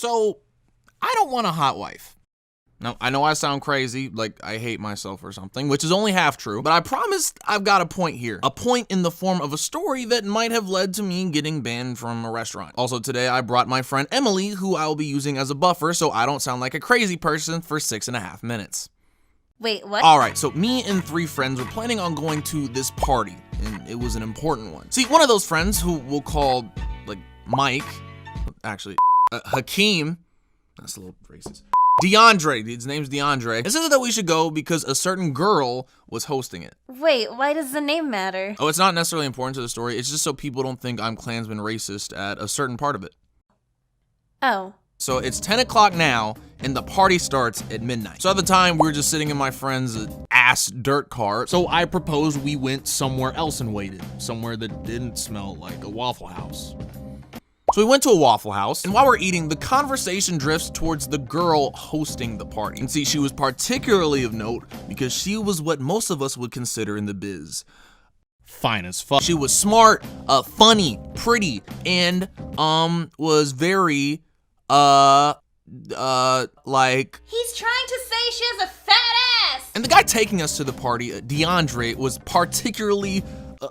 So, I don't want a hot wife. Now, I know I sound crazy, like I hate myself or something, which is only half true, but I promise I've got a point here. A point in the form of a story that might have led to me getting banned from a restaurant. Also today, I brought my friend Emily, who I will be using as a buffer so I don't sound like a crazy person for 6.5 minutes. Wait, what? Alright, so me and 3 friends were planning on going to this party, and it was an important one. See, one of those friends who we'll call, like, Mike, actually, Hakeem, that's a little racist. DeAndre, his name's DeAndre, decided that we should go because a certain girl was hosting it. Wait, why does the name matter? Oh, it's not necessarily important to the story, it's just so people don't think I'm Klansman racist at a certain part of it. Oh. So it's 10 o'clock now, and the party starts at midnight. So at the time, we were just sitting in my friend's ass dirt car, so I proposed we went somewhere else and waited, somewhere that didn't smell like a Waffle House. So we went to a Waffle House, and while we're eating, the conversation drifts towards the girl hosting the party. And see, she was particularly of note because she was what most of us would consider in the biz fine as fuck. She was smart, funny, pretty, and was very like... He's trying to say she has a fat ass! And the guy taking us to the party, DeAndre, was particularly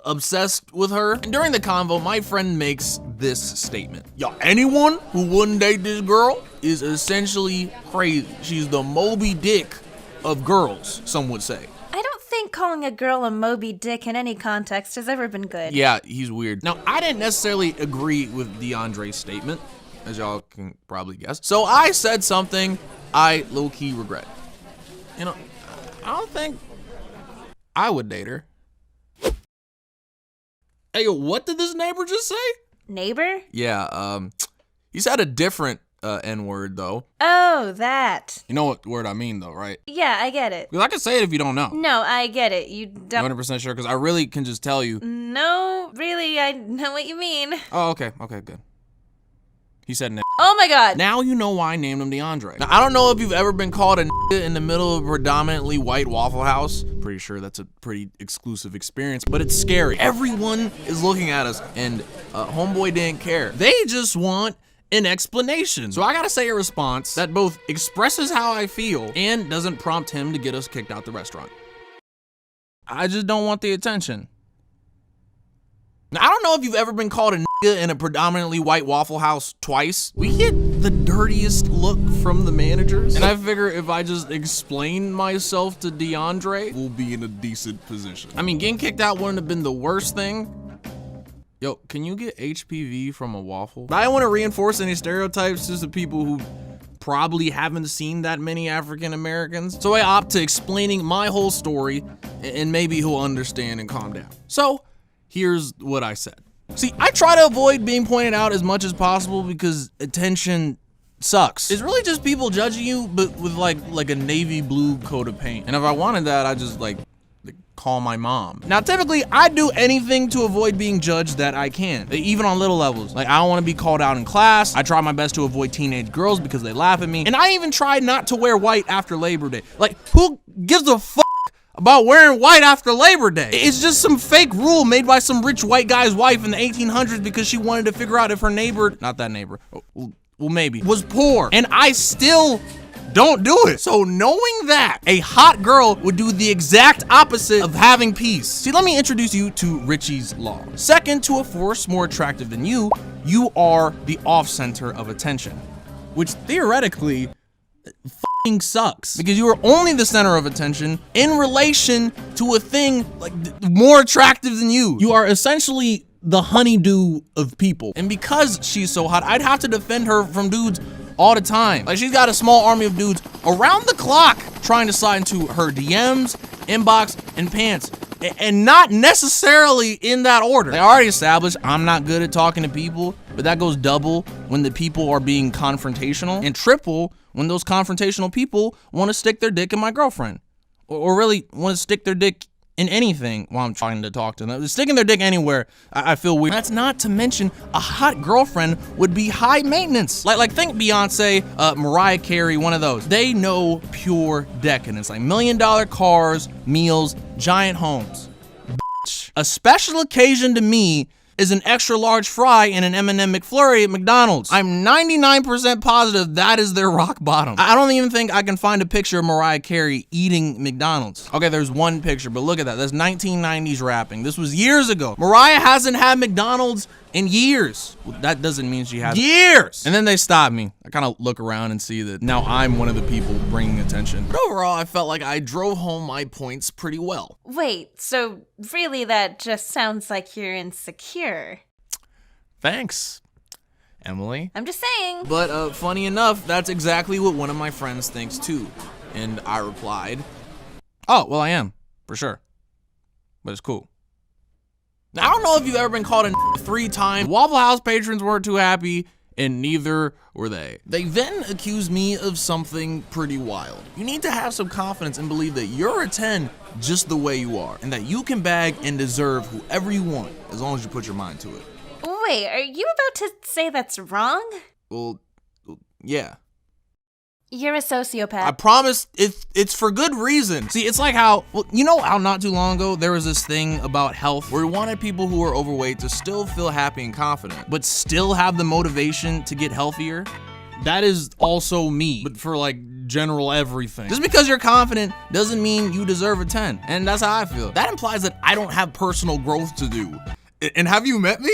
obsessed with her. And during the convo, my friend makes this statement. Yo, anyone who wouldn't date this girl is essentially crazy. She's the Moby Dick of girls, some would say. I don't think calling a girl a Moby Dick in any context has ever been good. Yeah, he's weird. Now, I didn't necessarily agree with DeAndre's statement, as y'all can probably guess. So I said something I low-key regret. You know, I don't think I would date her. Hey, what did this neighbor just say? Neighbor? Yeah, he said a different N-word, though. Oh, that. You know what word I mean, though, right? Yeah, I get it. Because I can say it if you don't know. No, I get it. You don't. 100% sure, because I really can just tell you. No, really, I know what you mean. Oh, okay, good. He said nigga. Oh my god. Now you know why I named him DeAndre. Now, I don't know if you've ever been called a nigga in the middle of a predominantly white Waffle House. Pretty sure that's a pretty exclusive experience, but it's scary. Everyone is looking at us, and homeboy didn't care. They just want an explanation. So I gotta say a response that both expresses how I feel and doesn't prompt him to get us kicked out the restaurant. I just don't want the attention. Now, I don't know if you've ever been called a nigga in a predominantly white Waffle House twice. We get the dirtiest look from the managers. And I figure if I just explain myself to DeAndre, we'll be in a decent position. I mean, getting kicked out wouldn't have been the worst thing. Yo, can you get HPV from a waffle? I don't want to reinforce any stereotypes just to people who probably haven't seen that many African Americans. So I opt to explaining my whole story, and maybe he'll understand and calm down. So, here's what I said. See, I try to avoid being pointed out as much as possible because attention sucks. It's really just people judging you, but with like a navy blue coat of paint. And if I wanted that, I just like call my mom. Now, typically, I do anything to avoid being judged that I can, even on little levels. Like, I don't want to be called out in class. I try my best to avoid teenage girls because they laugh at me. And I even tried not to wear white after Labor Day. Like, who gives a fuck about wearing white after Labor Day? It's just some fake rule made by some rich white guy's wife in the 1800s because she wanted to figure out if her neighbor, not that neighbor, well maybe, was poor. And I still don't do it. So knowing that, a hot girl would do the exact opposite of having peace. See, let me introduce you to Richie's Law. Second to a force more attractive than you, you are the off-center of attention, which theoretically f***ing sucks because you are only the center of attention in relation to a thing like more attractive than you. You are essentially the honeydew of people. And because she's so hot, I'd have to defend her from dudes all the time. Like, she's got a small army of dudes around the clock trying to slide into her DMs, inbox, and pants. And not necessarily in that order. They already established I'm not good at talking to people, but that goes double when the people are being confrontational, and triple when those confrontational people want to stick their dick in my girlfriend. Or really want to stick their dick in anything while I'm trying to talk to them. Sticking their dick anywhere, I feel weird. That's not to mention a hot girlfriend would be high maintenance. Like think Beyonce, Mariah Carey, one of those. They know pure decadence, like $1 million cars, meals, giant homes. Bitch. A special occasion to me is an extra large fry and an M&M McFlurry at McDonald's. I'm 99% positive that is their rock bottom. I don't even think I can find a picture of Mariah Carey eating McDonald's. Okay, there's one picture, but look at that. That's 1990s rapping. This was years ago. Mariah hasn't had McDonald's in years. Well, that doesn't mean she has years. And then they stop me. I kind of look around and see that now I'm one of the people bringing attention. But overall, I felt like I drove home my points pretty well. Wait, so really that just sounds like you're insecure. Thanks, Emily. I'm just saying. But funny enough, that's exactly what one of my friends thinks too. And I replied, oh, well, I am, for sure. But it's cool. Now, I don't know if you've ever been called a 3 times. Waffle House patrons weren't too happy, and neither were they. They then accused me of something pretty wild. You need to have some confidence and believe that you're a 10 just the way you are, and that you can bag and deserve whoever you want as long as you put your mind to it. Wait, are you about to say that's wrong? Well, yeah. You're a sociopath. I promise it's for good reason. See, it's like how, well, you know how not too long ago there was this thing about health where we wanted people who are overweight to still feel happy and confident, but still have the motivation to get healthier? That is also me, but for like general everything. Just because you're confident doesn't mean you deserve a 10. And that's how I feel. That implies that I don't have personal growth to do. And have you met me?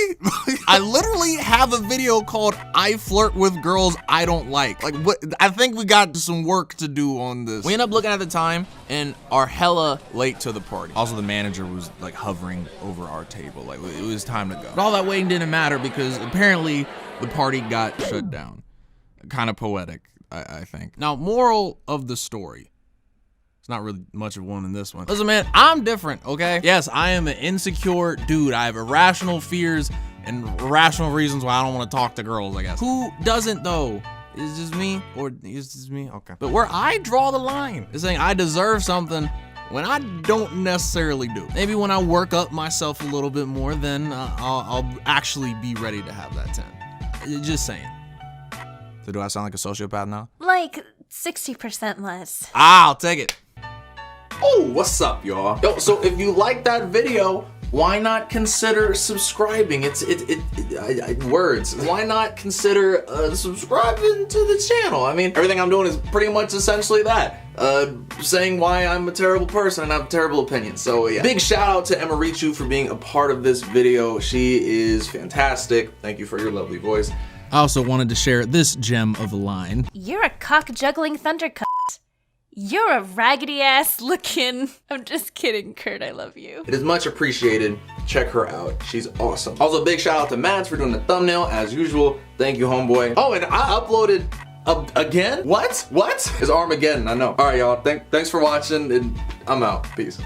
I literally have a video called I Flirt with Girls I Don't Like. Like, what? I think we got some work to do on this. We end up looking at the time and are hella late to the party. Also, the manager was like hovering over our table. Like, it was time to go. But all that waiting didn't matter because apparently the party got shut down. Kind of poetic, I think. Now, moral of the story. Not really much of one in this one. Listen, man, I'm different, okay? Yes, I am an insecure dude. I have irrational fears and rational reasons why I don't want to talk to girls, I guess. Who doesn't, though? Is it just me? Or is this me? Okay. But where I draw the line is saying I deserve something when I don't necessarily do. Maybe when I work up myself a little bit more, then I'll actually be ready to have that 10. Just saying. So do I sound like a sociopath now? Like 60% less. I'll take it. Oh, what's up, y'all? Yo, so if you like that video, why not consider subscribing? Words. Why not consider subscribing to the channel? I mean, everything I'm doing is pretty much essentially that. Saying why I'm a terrible person and have terrible opinions. So yeah. Big shout out to Emirichu for being a part of this video. She is fantastic. Thank you for your lovely voice. I also wanted to share this gem of a line. You're a cock-juggling thundercut. You're a raggedy-ass looking... I'm just kidding, Kurt, I love you. It is much appreciated. Check her out. She's awesome. Also, big shout out to Mads for doing the thumbnail, as usual. Thank you, homeboy. Oh, and I uploaded... again? What? It's Armageddon, I know. All right, y'all. Thanks for watching, and I'm out. Peace.